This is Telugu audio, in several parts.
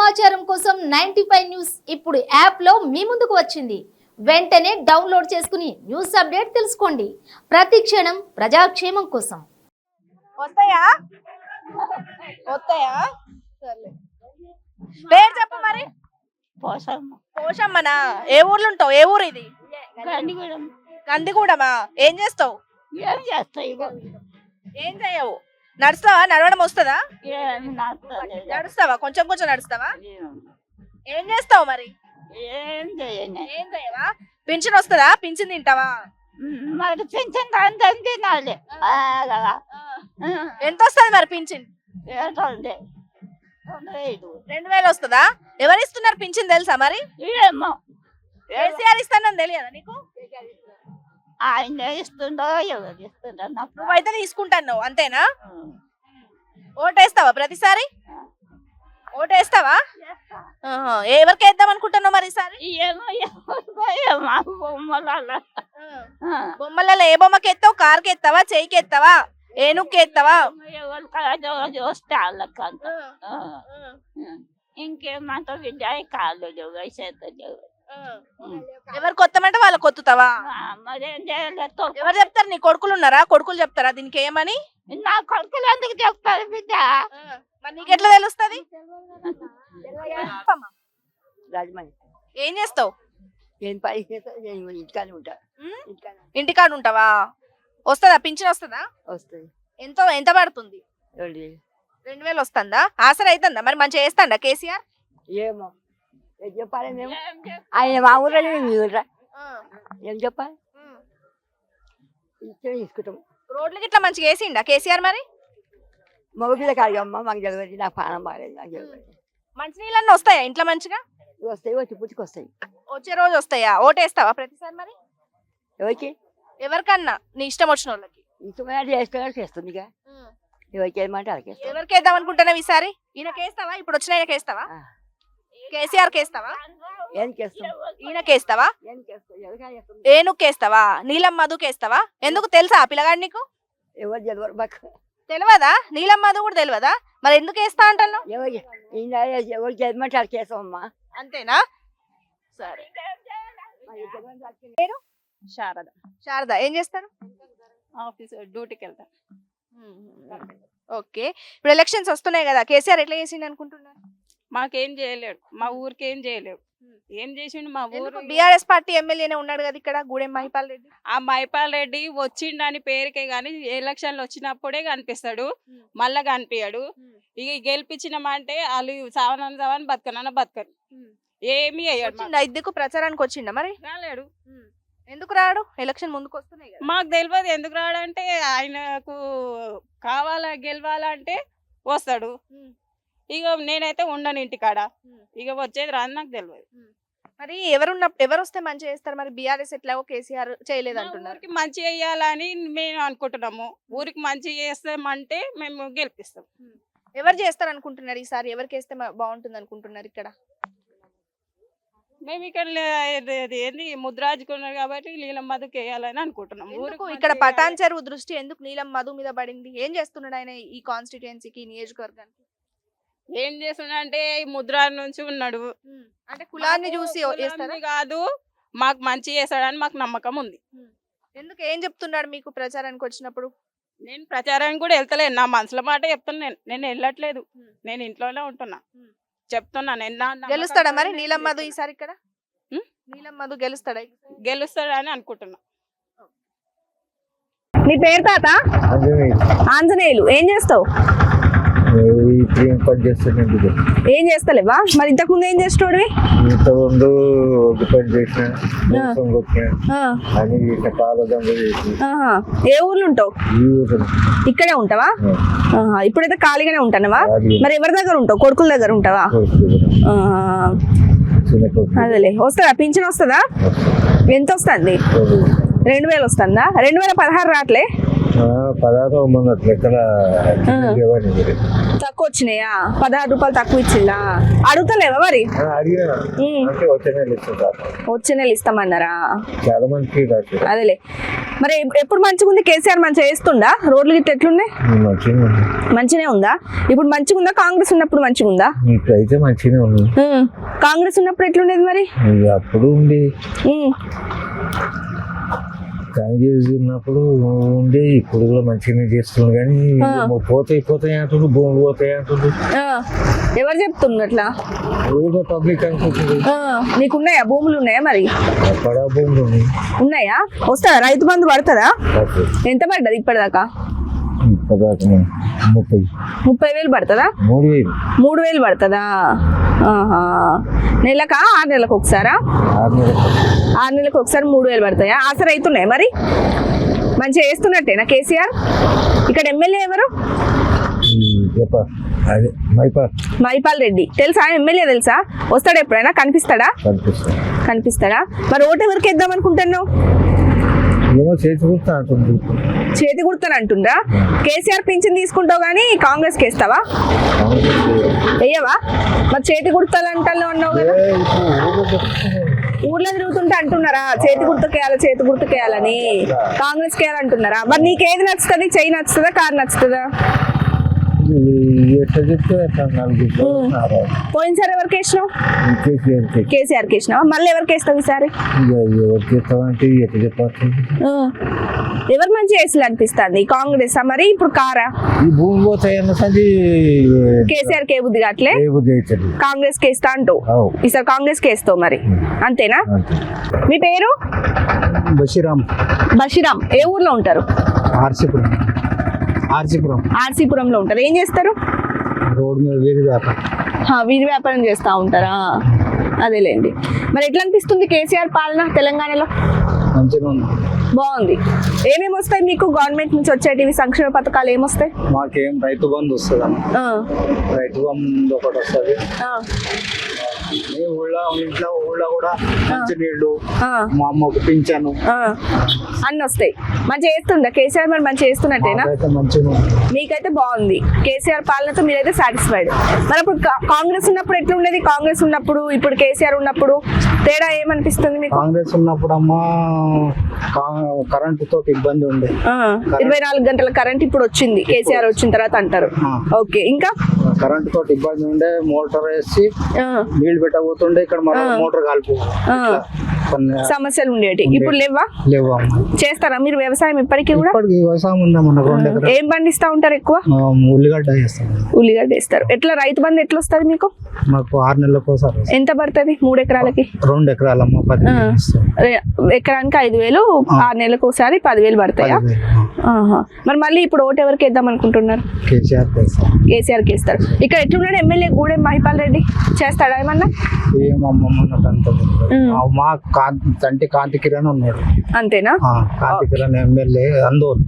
సమాచారం కోసం 95 న్యూస్ ఇప్పుడు యాప్ లో మీ ముందుకు వచ్చింది. వెంటనే డౌన్లోడ్ చేసుకుని న్యూస్ అప్డేట్ తెలుసుకోండి. ప్రతి క్షణం ప్రజాక్షేమం కోసం. వస్తాయా సర్లే. పేరు చెప్పు మరి. పోషమ్మనా? ఏ ఊర్లో ఉంటావు? ఏ ఊరు ఇది? గందిగూడమా? ఏం చేస్తావు? ఏం చేయవు? నడుస్తావా? నడవడం వస్తుందా? నడుస్తావా? కొంచెం కొంచెం నడుస్తావా? ఏం చేస్తావు మరి? ఏం చేయవా? పింఛన్ వస్తుందా? పింఛన్ తింటావా? ఎంత వస్తుంది మరి పింఛన్? 2000 వస్తుందా? ఎవరు ఇస్తున్నారు పింఛన్ తెలుసా మరి? కేసీఆర్ ఇస్తానని తెలియదా నీకు? ఆయన ఇస్తుండో ఎవరు ఇస్తుండో నువ్వైతే తీసుకుంటాను అంతేనా? ఓటేస్తావా ప్రతిసారి? ఓటేస్తావా? ఎవరికి వేద్దాం అనుకుంటున్నావు మరి ఈసారి? బొమ్మలలో ఏ బొమ్మకి ఎత్తావు? కార్కి ఎత్తావా? చెయ్యికి ఎత్తావా? ఏనుగుకి ఎత్తావా? ఇంకేమంటే విజయ్ కాళ్ళు ఎవరు కొత్తమంటే వాళ్ళ కొత్తుతావా? ఎవరు చెప్తారు? నీ కొడుకులు ఉన్నారా? కొడుకులు చెప్తారా దీనికి ఏమని? నా కొడుకులు ఎందుకు చెప్తారు బిడ్డ? మరి నీకెట్లా తెలుస్తుంది? రాజమండ్రి ఏం చేస్తావు? ఏం పని ఇంటికాడ ఉంటా. ఇంటికాడ ఉంటావా? వస్తుందా పింఛన్? వస్తుందా? వస్తుంది. ఎంత పడుతుంది? 2000 వస్తుందా? ఆసరా అవుతుందా మరి? మంచిగా చేస్తాడా కేసీఆర్? ఏమో ఏం చెప్పాలి మేము? ఆయన మా ఊర్లో ఏం చెప్పాలి? తీసుకుంటాం. రోడ్లకి ఇట్లా మంచిగా వేసిండా కేసీఆర్ మరి? మగపిల్ల కాడమ్మా మాకు తెలియదు. నాకు పానం బాగాలేదు. నాకు తెలియదు. మంచినీళ్ళన్నీ వస్తాయా ఇంట్లో మంచిగా? వస్తాయి, వచ్చి పుట్టుకు వస్తాయి. వచ్చే రోజు వస్తాయా? ఓటేస్తావా ప్రతిసారి మరి? ఎవరికి? ఎవరికన్నా నీ ఇష్టం వచ్చిన వాళ్ళకి. ఇష్టమైన చేస్తున్నారు, చేస్తుంది. ఇక ఎవరికి ఏమంటే వాళ్ళకి. ఎవరికి వేద్దాం అనుకుంటున్నావు ఈసారి? ఈయనకేస్తావా? ఇప్పుడు వచ్చిన ఈయనకేస్తావా? కేసీఆర్ కేస్తావా? ఈయనకేస్తావా? ఏనుకేస్తావా? నీలం మధుకేస్తావా? ఎందుకు తెలుసా ఆ పిల్లగాడు నీకు? ఎవరు తెలియదు మాకు. తెలియదా? నీలం మధు కూడా తెలియదా? మరి ఎందుకు వేస్తా అంటాను? ఎవరికి ఏమంటే వాళ్ళకి వేస్తామమ్మా. అంతేనా? సరే. పేరు? శారద. శారద ఏం చేస్తారు? ఆఫీస్ డ్యూటీకి వెళ్తా. ఓకే. ఇప్పుడు ఎలక్షన్స్ వస్తున్నాయి కదా, కేసీఆర్ ఎట్లా చేసిండు అనుకుంటున్నారు? మాకేం చేయలేడు, మా ఊరికి ఏం చేయలేడు. ఏం చేసిండు మా ఊరు? బీఆర్ఎస్ పార్టీ ఎమ్మెల్యేనే ఉన్నాడు కదా ఇక్కడ, గూడెం మహిపాల్ రెడ్డి. ఆ మహిపాల్ రెడ్డి వచ్చిండని పేరుకే గాని ఎలక్షన్లు వచ్చినప్పుడే కనిపిస్తాడు, మళ్ళా కనిపించాడు. ఇక గెలిపించినామంటే వాళ్ళు సావనని బతకనన్న బతకరు, ఏమి అయ్యాడు. ఇద్దరు ప్రచారానికి వచ్చిండ మరి? రాలేడు. ఎందుకు రాడు? ఎలక్షన్ ముందుకు వస్తున్నాయి కదా. మాకు తెలియదు ఎందుకు రాడంటే, ఆయనకు కావాలా గెలవాలంటే వస్తాడు. ఇక నేనైతే ఉండను ఇంటికాడ, ఇక వచ్చేది రాదు నాకు తెలియదు. మరి ఎవరు వస్తే మంచిగా చేస్తారు మరి? బీఆర్ఎస్ ఎట్లాగో కేసీఆర్ చేయలేదు అంటున్నారు. ఊరికి మంచి చేయాలని మేము అనుకుంటున్నాము. ఊరికి మంచి చేస్తామంటే మేము గెలిపిస్తాం. ఎవరు చేస్తారు అనుకుంటున్నారు ఈసారి? ఎవరికి వేస్తే బాగుంటుంది అనుకుంటున్నారు ఇక్కడ? మేము ఇక్కడ ఏంది ముద్రాజుకున్నారు కాబట్టి నీలం మధుకి వేయాలని అనుకుంటున్నాం. ఊరికి ఇక్కడ పటాన్ చెరువు దృష్టి ఎందుకు నీలం మధు మీద పడింది? ఏం చేస్తున్నాడు ఆయన ఈ కాన్స్టిట్యుయెన్సీకి, నియోజకవర్గానికి? ఏం చేస్తున్నా అంటే ముద్రాజ్ నుంచి ఉన్నాడు అంటే కులాన్ని చూసి కాదు, మాకు మంచి చేస్తాడని మాకు నమ్మకం ఉంది. ఎందుకు? ఏం చెప్తున్నాడు మీకు ప్రచారానికి వచ్చినప్పుడు? నేను ప్రచారానికి కూడా వెళ్తలేను, నా మనసులో మాట చెప్తున్నా. నేను వెళ్ళట్లేదు, నేను ఇంట్లోనే ఉంటున్నా. చెప్తున్నా. గెలుస్తాడా మరి నీలం మధు ఈసారి ఇక్కడ? నీలం మధు గెలుస్తాడని అనుకుంటున్నా. నీ పేరు తాత? ఆంజనేయులు. ఏం చేస్తావు? ఏం చేస్తలేవా? మరి ఇంతకు ముందు ఏం చేస్తాడు? ఏ ఊర్లో ఉంటావు? ఇక్కడే ఉంటావా? ఇప్పుడైతే ఖాళీగానే ఉంటానవా? మరి ఎవరి దగ్గర ఉంటావు? కొడుకుల దగ్గర ఉంటావా? అదేలే. వస్తుందా పింఛన్? వస్తుందా? ఎంత వస్తుంది? 2000 వస్తుందా? 2016 రావట్లే? 16 ఉన్నట్లు ఎక్కడ తక్కువ వచ్చినాయా? 16 రూపాయలు తక్కువ ఇచ్చిందా? అడుగుతలేవా మరి? అడిగినా ఉమ్. అంటే వచ్చే నెల ఇస్తారు వచ్చే నెల ఇస్తామన్నారా? చాలా మందికి కాదు అదేలే. మరి ఎప్పుడు మంచిగా ఉంది? కేసీఆర్ మంచిగా వేస్తుండా? రోడ్లు గిట్ట ఎట్లున్నాయి? మంచిగా ఉంది. మంచిగానే ఉందా? ఇప్పుడు మంచిగా ఉందా? కాంగ్రెస్ ఉన్నప్పుడు మంచిగా ఉందా? ఇప్పుడైతే మంచిగానే ఉంది. కాంగ్రెస్ ఉన్నప్పుడు ఎట్లుండేది మరి? ఇది అప్పుడు ఉంది, ఉమ్. కాంగ్రెస్ ఉన్నప్పుడు ఉండే, ఇప్పుడు కూడా మంచిగానే చేస్తుంది. కానీ పోతాయి అంటుండ్రు, భూములు పోతాయి అంటుండ్రు. ఎవరు చెప్తున్నారు అట్లా? ఊళ్ళో పబ్లిక్ అనుకుంటుంది. నీకున్నాయా భూములు? ఉన్నాయా మరి? అక్కడ భూములు ఉన్నాయి. ఉన్నాయా? వస్తుందా? రైతు బంధు పడుతుందా? ఎంత పడ్డది ఇప్పటిదాకా? ఇప్పటిదాకా 30,000 పడుతుందా? 3,000. 3,000 పడుతుందా? ఆహా. నెలకా 6 నెలలకు ఒకసారా? 6 నెలలు. 6 నెలలకు ఒకసారి 3,000 పడతాయా? ఆసరా అవుతున్నాయి మరి? మంచిగా వేస్తున్నట్టేనా కేసీఆర్? ఇక్కడ ఎమ్మెల్యే ఎవరు? అదే మైపాల్ రెడ్డి. తెలుసా? ఎమ్మెల్యే తెలుసా? వస్తాడా? ఎప్పుడైనా కనిపిస్తాడా? కనిపిస్తాడా? మరి ఓటు ఎవరికి వేద్దాం అనుకుంటున్నావు? ఏమో చేతి గుర్తు అంటుంది. చేతి గుర్తని అంటుండ్రా? కేసీఆర్ పింఛన్ తీసుకుంటావు కానీ కాంగ్రెస్ కి వేస్తావా? వెయ్యవా? మరి చేతి గుర్తాలు అంటాను అన్నావు కదా? ఊర్లో తిరుగుతుంటే అంటున్నారా చేతి గుర్తుకేయాలి, చేతి గుర్తుకేయాలని? కాంగ్రెస్ కేయాలంటున్నారా? మరి నీకేది నచ్చుతుంది? చెయ్యి నచ్చుతుందా, కారు నచ్చుతుందా? ఎట్లా చెప్తే అట్లా 4 పోయినసారి ఎవరికి వేసినావు? కేసీఆర్కి వేసినావా? మళ్ళీ ఎవరికి వేస్తావు ఈసారి? ఎవరికి ఇస్తామంటే ఎట్లా చెప్పచ్చు? ఎవరు మంచి వేసులు అనిపిస్తుంది? కాంగ్రెస్ మరి ఇప్పుడు కారా? ఈ భూమి పోతాయి అన్న సంది కేసీఆర్ కే బుద్ధి కావట్లే, కాంగ్రెస్ కి వేస్తా అంటావు. ఈసారి కాంగ్రెస్ కి వేస్తావు మరి, అంతేనా? మీ పేరు? బషీరామ్. బషీరామ్. ఏ ఊర్లో ఉంటారు? ఆర్సీపురంలో ఉంటారు. ఏం చేస్తారు? రోడ్ మీద వీధి వ్యాపారం. వీధి వ్యాపారం చేస్తూ ఉంటారా? అదేలేండి. మరి ఎట్లా అనిపిస్తుంది కేసీఆర్ పాలన తెలంగాణలో? మంచిగా ఉంది, బాగుంది. ఏమేమి వస్తాయి మీకు గవర్నమెంట్ నుంచి వచ్చేటివి సంక్షేమ పథకాలు? ఏమొస్తాయి? మాకేం రైతు బంధు వస్తుంది అన్న. రైతు బంధు ఒకటి వస్తుంది. ఊళ్ళో కూడా మంచి నీళ్లు, మా అమ్మకు పింఛను అన్ని వస్తాయి. మంచిగా చేస్తుందా కేసీఆర్? మరి మంచిగా చేస్తున్నట్టేనా? మీకైతే బాగుంది కేసీఆర్ పాలనతో, మీరైతే సాటిస్ఫైడ్. మరి అప్పుడు కాంగ్రెస్ ఉన్నప్పుడు ఎట్లా ఉండేది? కాంగ్రెస్ ఉన్నప్పుడు ఇప్పుడు కేసీఆర్ ఉన్నప్పుడు తేడా ఏమనిపిస్తుంది మీకు? కాంగ్రెస్ ఉన్నప్పుడు అమ్మా కరెంటు తోటి ఇబ్బంది ఉండే. 24 గంటల కరెంట్ ఇప్పుడు వచ్చింది కేసీఆర్ వచ్చిన తర్వాత అంటారు. ఓకే. ఇంకా కరెంటు తోటి ఇబ్బంది ఉండే, మోటార్ వేసి నీళ్లు పెట్టబోతుండే, ఇక్కడ మోటార్ కాల్పు సమస్యలు ఉండేటి. ఇప్పుడు లేవా? లేవా? చేస్తారా మీరు వ్యవసాయం ఇప్పటికీ కూడా? వ్యవసాయం ఉందా మనకు 2 ఎకరాలు. ఏం పండిస్తా ఉంటారు ఎక్కువ? ఉల్లిగడ్డ వేస్తాం. ఉల్లిగడ్డ వేస్తారు. ఎట్లా రైతు బంధు ఎట్లా వస్తుంది మీకు? మాకు 6 నెలలకు ఒకసారి. ఎంత పడుతుంది? 3 ఎకరాలకి? 2 ఎకరాలమ్మా 10,000. ఎకరానికి 5,000, 6 నెలలకు ఒకసారి 10,000 పడతాయా? మరి మళ్ళీ ఇప్పుడు ఓటు ఎవరికి వేద్దాం అనుకుంటున్నారు? కేసీఆర్ కి వేస్తారు. ఇక్కడ ఎట్లున్నాడు ఎమ్మెల్యే గూడెం మహిపాల్ రెడ్డి? చేస్తాడా ఏమన్నా? మా తంటి కాంతి కిరణ్ ఉన్నాడు. అంతేనా? కాంతి కిరణ్ ఎమ్మెల్యే అందోల్.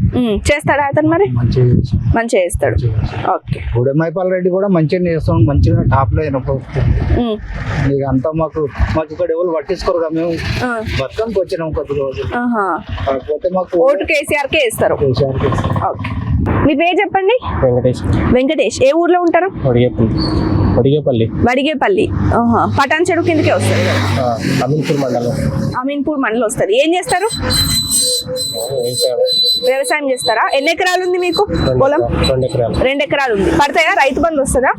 చేస్తాడా అతను? మరి మంచిగా చేస్తాడు. ఓకే. గూడెం మహిపాల్ రెడ్డి కూడా మంచిగా చేస్తాం, మంచిగా టాప్ లో అంతా మాకు ఇక్కడ ఎవరు పట్టించుకోరు. మేము బతుకమ్మకి వచ్చినాం కొద్ది రోజులు, కాకపోతే మాకు ఓటు కేసీఆర్ కే వేస్తారు. ఓకే. మీ పేరు చెప్పండి. వెంకటేష్. ఏ ఊర్లో ఉంటారు? వడిగేపల్లి. పటాన్ చెరువు కిందకే వస్తుంది. అమీన్పూర్ మండలం వస్తుంది. ఏం చేస్తారు? వ్యవసాయం చేస్తారా? ఎన్ని ఎకరాలు ఉంది మీకు పొలం? 2 ఎకరాలు ఉంది. పడతాయా? రైతు బంధు వస్తుందా?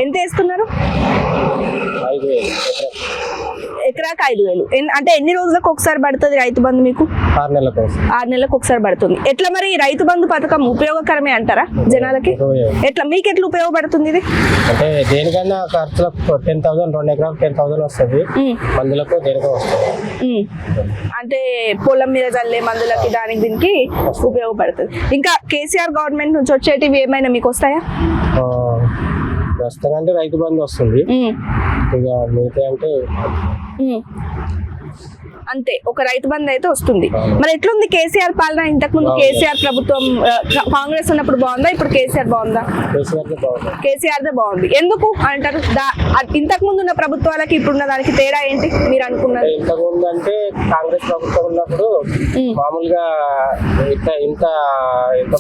ఎంత వేస్తున్నారు? ఎకరాకి 5,000. అంటే ఎన్ని రోజులకు ఒకసారి పడుతుంది రైతు బంధు మీకు? 6 నెలలకు ఒకసారి పడుతుంది. ఎట్లా మరి రైతు బంధు పథకం ఉపయోగకరమే అంటారా జనాలకి? ఎట్లా మీకు ఎట్లా ఉపయోగపడుతుంది ఇది? అంటే దేనికన్నా ఖర్చులకు 10,000, 2 ఎకరాలు 10,000 వస్తుంది. మందులకు దేనికో వస్తుంది. అంటే పొలం మీద చల్లే మందులకి దానికి దీనికి ఉపయోగపడుతుంది. ఇంకా కేసీఆర్ గవర్నమెంట్ నుంచి వచ్చేటివి ఏమైనా మీకు వస్తాయా? ప్రస్తుతానికి రైతు బంధు వస్తుంది. ఇక మిగతా అంటే అంతే, ఒక రైతు బంధు అయితే వస్తుంది. మరి ఎట్లుంది కేసీఆర్ పాలన? ఇంతకు ముందు కేసీఆర్ ప్రభుత్వం కాంగ్రెస్ ఉన్నప్పుడు బాగుందా, ఇప్పుడు కేసీఆర్ బాగుందా? కేసీఆర్ దే బాగుంది. ఎందుకు అంటారు? ఇంతకు ముందు ఉన్న ప్రభుత్వాలకి ఇప్పుడున్న దానికి తేడా ఏంటి మీరు అనుకున్నారు? ఇంతకు ముందు అంటే కాంగ్రెస్ ప్రభుత్వం ఉన్నప్పుడు మామూలుగా ఇంత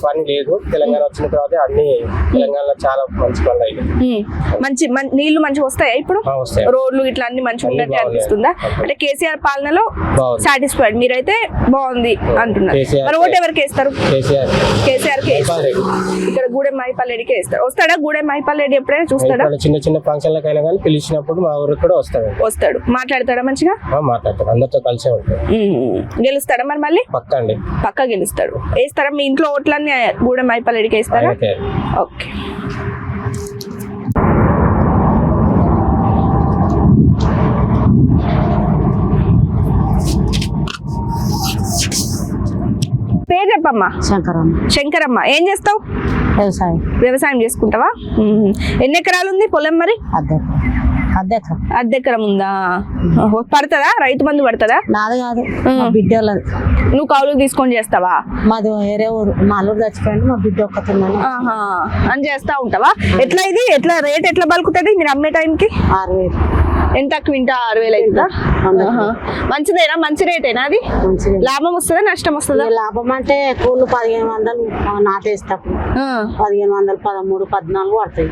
పని లేదు. తెలంగాణ వచ్చిన తర్వాత అన్ని తెలంగాణలో చాలా మంచి పనులు అయ్యాయి. మంచి నీళ్లు మంచిగా వస్తాయా ఇప్పుడు? రోడ్లు ఇట్లా అన్ని మంచిగా ఉన్నట్టు అనిపిస్తుందా? అంటే కేసీఆర్ పాలనలో సాటిస్ఫైడ్ మీరైతే బాగుంది అంటున్నారు. మరి ఓటు ఎవరికి వేస్తారు? కేసీఆర్ కి. ఇక్కడ గూడెం మహిపాల్ రెడ్డికి వేస్తారు. వస్తాడా గూడెం మహిపాల్ రెడ్డి? ఎప్పుడైనా చూస్తాడా? చిన్న చిన్న ఫంక్షన్లకైనా కానీ పిలిచినప్పుడు మా ఊరికి కూడా వస్తాడు. మాట్లాడతాడా మంచిగా? మాట్లాడతాడు, అందరితో కలిసే ఉంటాడు. గెలుస్తాడా మరి? మళ్ళీ పక్కా గెలుస్తాడు. వేస్తారా మీ ఇంట్లో ఓట్లన్నీ గూడెం మహిపాల్ రెడ్డికి వేస్తారా? ఓకే. పేరు చెప్పమ్మా. శంకరమ్మ. ఏం చేస్తావు? వ్యవసాయం చేసుకుంటావా? ఎన్ని ఎకరాలు ఉంది పొలం మరి? అద్దెకరం ఉందా? పడుతుందా రైతు బంధు? పడుతుందా? నాది కాదు, బిడ్డ. నువ్వు కౌలు తీసుకొని చేస్తావా? మాది వేరే ఊరు, మా అల్లుడు చచ్చిపోయింది, మా బిడ్డ ఒక్కతున్నాను అని చేస్తా ఉంటావా? ఎట్లా ఇది ఎట్లా రేట్ ఎట్లా పలుకుతుంది మీరు అమ్మే టైంకి? 6,000. ఎంత క్వింటా? 6,000 అవుతుందా? మంచిదేనా? మంచి రేటేనా అది? లాభం వస్తుందా నష్టం వస్తుందా? లాభం అంటే కూలు 1,500 నాటేస్తాం, 1,500, 13, 14 పడతాయి.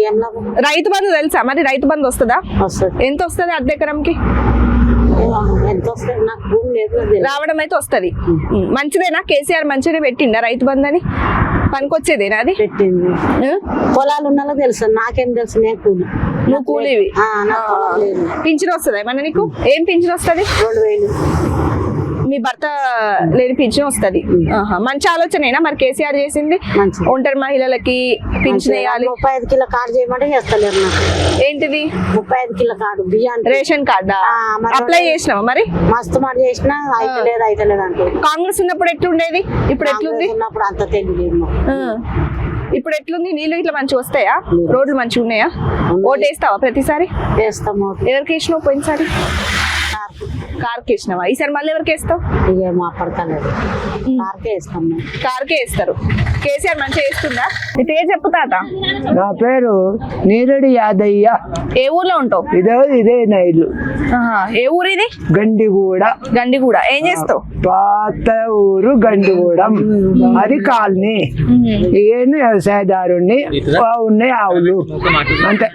ఏం లాభం? రైతు బంధు తెలుసా మరి? రైతు బంధు వస్తుందా? వస్తుంది. ఎంత వస్తుంది అద్దెకరంకి? ఎంత వస్తుంది? నాకు భూమి లేదు. రావడం అయితే వస్తుంది. మంచిదేనా? కేసీఆర్ మంచిగా పెట్టిండా రైతు బంధు అని? పనికొచ్చేదేనా అది? పెట్టింది. పొలాలు ఉన్నాలో తెలుసు, నాకేం తెలుసు. నేను కూలి. నువ్వు కూలివి. పింఛన్ వస్తుందా ఏమన్నా నీకు? ఏం పింఛన్ వస్తుంది? 2,000. మీ భర్త లేని పింఛన్ వస్తుంది. మంచి ఆలోచనేనా మరి కేసీఆర్ చేసింది? ఒంటరి మహిళలకి పింఛన్ వేయాలి. 35 కిలో కార్డు చేయమంటే చేస్తలేరు నాకు. ఏంటిది? 35 కిలో కార్డు బియ్యం రేషన్ కార్డా? అప్లై చేసినావా మరి? మస్తు మాట చేసినా అయితలేదు అంటే. కాంగ్రెస్ ఉన్నప్పుడు ఎట్లుండేది, ఇప్పుడు ఎట్లుంది? ఉన్నప్పుడు అంత తెలియదు. ఇప్పుడు ఎట్లుంది? నీళ్ళు ఇట్లా మంచిగా వస్తాయా? రోడ్లు మంచిగా ఉన్నాయా? ఓటు వేస్తావా ప్రతిసారి? వేస్తాము. ఎవరికి వేసినావు పోయినసారి? కార్కి వేసినావా? ఈసారి మళ్ళీ ఎవరికి వేస్తావు? ఇక మా పడతలేదు, కార్కే వేస్తాం. కార్కే వేస్తారు. కేసీఆర్ మంచిగా వేస్తుందా? నీ పేరు చెప్పు తాత. నా పేరు నీరెడ్డి యాదయ్య. ఏ ఊర్లో ఉంటావు? ఇదే నా ఇల్లు. ఏ ఊరు ఇది? గండిగూడ. గండిగూడ. ఏం చేస్తావు? పాత ఊరు గండిగూడెం, అది కాలనీ. నేను వ్యవసాయదారుణ్ణి, ఉన్నాయి ఆవులు అంతే.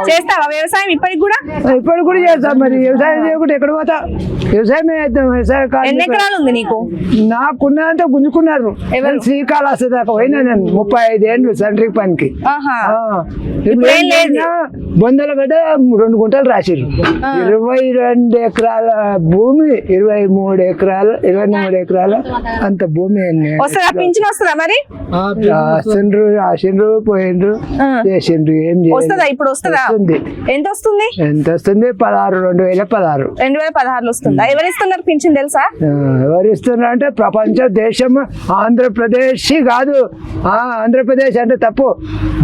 చేస్తావా వ్యవసాయం ఇప్పటికి కూడా? ఇప్పటికి కూడా చేస్తాం. మరి వ్యవసాయం చేయకుండా ఎక్కడ పోతా? వ్యవసాయమే చేద్దాం. వ్యవసాయం. ఎన్ని ఎకరాలు ఉంది నీకు? నాకున్నంత గుంజుకున్నారు. శ్రీకాళహస్తి దాకా పోయినా నేను. 35 ఏళ్ళు సండ్రి పనికి. బొందలగడ్డ 2 గుంటలు రాసిరు. 22 ఎకరాల భూమి, 23 ఎకరాలు, 23 ఎకరాల అంత భూమి. వస్తుందా పింఛన్? వస్తుందా మరి? రాసిండ్రు పోయిండ్రు చేసిండ్రు. ఏం వస్తుందా ఇప్పుడు? వస్తుందా? ఎంత వస్తుంది? 2016. 2016 వస్తుందా? ఎవరు ఇస్తున్నారు పింఛన్ తెలుసా? ఎవరు ఇస్తున్నారు అంటే ప్రపంచ దేశం ఆంధ్రప్రదేశ్ కాదు. ఆంధ్రప్రదేశ్ అంటే తప్పు.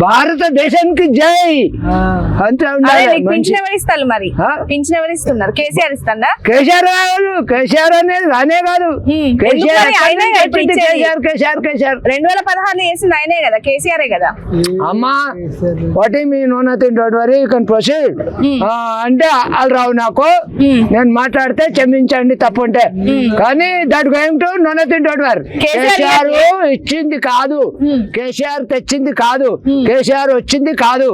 భారతదేశానికి జై అంతే ఉండాలి. పింఛన్ ఎవరు ఇస్తారు మరి? పింఛన్ ఎవరు ఇస్తున్నారు? కేసీఆర్ ఇస్తాడా? కేసీఆర్ అనేది రానే కాదు. 2016 వేసింది ఆయనే కదా, కేసీఆర్ కదా. అమ్మా what me no nothing, don't worry, you can proceed అంటే వాళ్ళు రావు నాకు. నేను మాట్లాడితే క్షమించండి తప్పు ఉంటే, కానీ that going to know nothing, don't worry. KCR ఇచ్చింది కాదు, కేసీఆర్ తెచ్చింది కాదు, కేసీఆర్ వచ్చింది కాదు.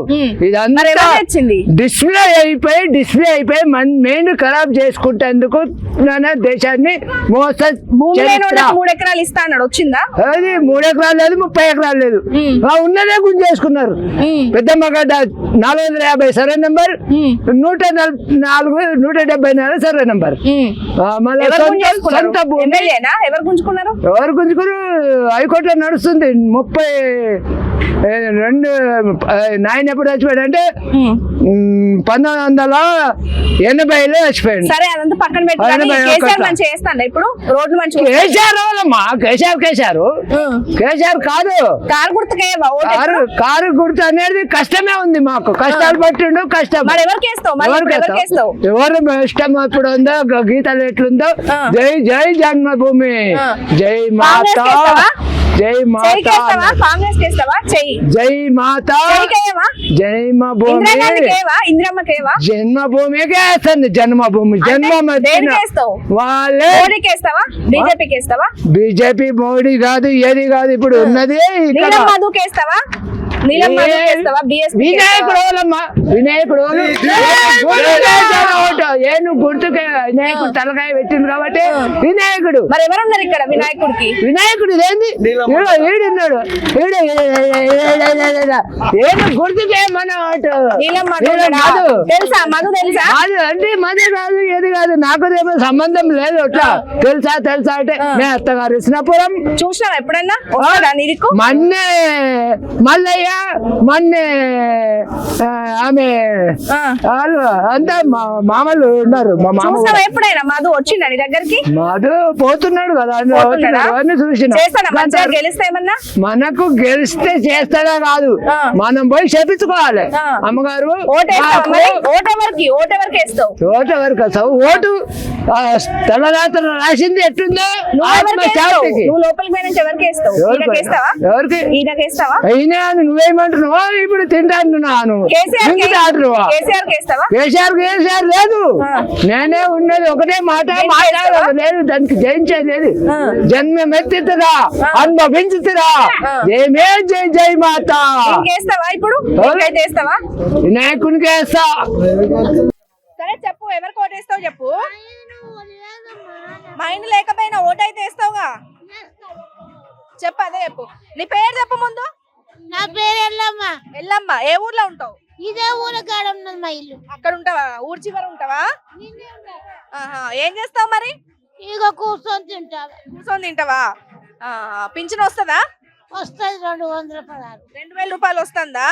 ఇదంతా డిస్ప్లే అయిపోయి మెయిన్ ఖరాబ్ చేసుకుంటేందుకు దేశాన్ని మోసం. 3 ఎకరాలు ఇస్తా అన్నాడు, వచ్చిందా? అది 3 ఎకరాలు లేదు, 30 ఎకరాలు లేదు. ఉన్నదే గుంజేసుకున్నారు. పెద్దమ్మ గడ్డ 450 సర్వే నెంబర్, 174 సర్వే నెంబర్. ఎవరు గుంజుకున్నారు? ఎవరు గుంజుకున్నారు? హైకోర్టులో నడుస్తుంది. నాయన ఎప్పుడు చచ్చిపోయాడు అంటే 1980లో చచ్చిపోయాడు. సరే అదంతా పక్కన పెట్టి కానీ ఆయన కేసీఆర్ ఒక్క- మంచిగా చేస్తాడు ఇప్పుడు రోడ్లు మంచిగా కేసీఆర్ వాళ్ళమ్మా, కేసీఆర్ కాదు. కారు గుర్తుకేవా కారు గుర్తు అనేది కష్టమే ఉంది మాకు, కష్టాలు పట్టిండు కష్టం. మరి ఎవరికి వేస్తావు మరి ఇప్పుడు ఎవరికి వేస్తావు ఎవరు ఇష్టం ఎప్పుడు ఉందో గీతలు ఎట్లుందో జై జై జన్మభూమి, జై మాత, జై మాత, కాంగ్రెస్ చేస్తావా చెయ్యి జై మాత, జన్మభూమి, జన్మభూమికి వేస్తుంది. జన్మభూమి వాళ్ళే. బీజేపీకి వేస్తావా బీజేపీ మోడీ కాదు, ఏది కాదు, ఇప్పుడు ఉన్నది ఇక్కడ. మధుకేస్తావా వినాయకుడు వాళ్ళమ్మా, వినాయకుడు ఏను గుర్తుకే వినాయకుడు తలకాయ పెట్టింది కాబట్టి వినాయకుడు. మరి ఎవరున్నారు ఇక్కడ వినాయకుడికి వినాయకుడు ఇదేంది వీడున్నాడు, ఏను గుర్తుకే మన ఓటు. తెలుసా మధు తెలుసా అది అంటే మదే కాదు, ఏది కాదు, నాకు ఏమో సంబంధం లేదు. అట్లా తెలుసా అంటే నేను అత్తగారు ఇచ్చినపురం చూసినావా ఎప్పుడన్నా మొన్నే మల్లయ్య, మొన్నే ఆమె వాళ్ళు అంతా మామలు ఉన్నారు. మా మామ చూసావా ఎప్పుడైనా మధు వచ్చిండ నీ దగ్గరికి మాధు పోతున్నాడు కదా, అన్ని చూసిన. గెలిస్తే ఏమన్నా మనకు గెలిస్తే చేస్తాడా కాదు, మనం పోయి చేపించుకోవాలి. అమ్మగారు ఓటెవరికి వేస్తావు ఓటు ఎవరికి వస్తావు? ఓటు తలరాత్రి రాసింది ఎట్టుందో నువ్వు లోపలికి పోయినా ఎవరికి వేస్తావు ఎవరికి ఈయనకేస్తావా అయినా నువ్వేమంటున్నావా? ఇప్పుడు తింటాను కేసీఆర్ కేసీఆర్ లేదు, నేనే ఉన్నది ఒకటే మాట మాట్లాడదు లేదు, దానికి జయించేది లేదు. జన్మమెత్తుతురా, అనుభవించుతురా, ఏమే జై జై మాత. ఇప్పుడు వినాయకునికి వేస్తా. సరే చెప్పు ఎవరికి ఓటేస్తావు చెప్పు. మైండ్ లేకపోయినా ఓటైతే వేస్తావుగా, చెప్పు అదే చెప్పు. నీ పేరు చెప్పు ముందు. నా పేరు ఎల్లమ్మ. ఎల్లమ్మ ఏ ఊర్లో ఉంటావు? ఇదే ఊర కాడ ఉన్నది మా ఇల్లు. అక్కడ ఉంటావా? ఊరు చివర ఉంటావా? ఏం చేస్తావు మరి? ఇక కూర్చొని తింటావా? పింఛన్ వస్తుందా? వస్తుంది 216. 2000 రూపాయలు వస్తుందా?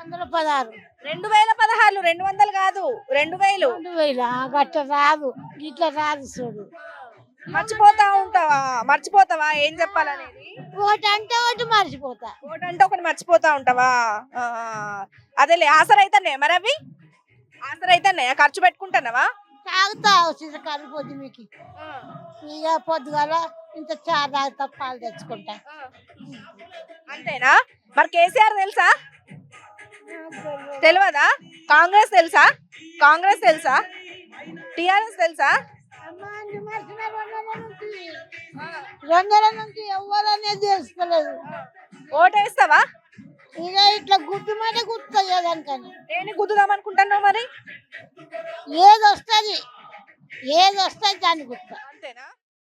216. 2016 200 కాదు 2000. 2000 గట్ట రాదు, ఇట్లా రాదు చూడు. మర్చిపోతావా ఏం చెప్పాలనేది? ఒకటి అంటే ఒకటి మర్చిపోతా, ఒకటి అంటే ఒకటి మర్చిపోతా ఉంటావా? అదేలే ఆసరైతేనే మరి అవి ఆసరైతేనే ఖర్చు పెట్టుకుంటానవా? తాగుతా చిరకాలు పొద్దు మీకు. ఇక పొద్దుగాల ఇంత చా తాగుతా, పాలు తెచ్చుకుంటా. అంతేనా? మరి కేసీఆర్ తెలుసా? తెలియదా? కాంగ్రెస్ తెలుసా? టిఆర్ఎస్ తెలుసా? 2 నుంచి ఎవరనేది తెలుస్తలేదు. ఓటేస్తావా? ఇక ఇట్లా గుడ్డు మాట గుర్తా దానికని నేను గుద్దుదాం అనుకుంటున్నావు. మరి ఏది వస్తుంది దాన్ని గుర్తా. అంతేనా?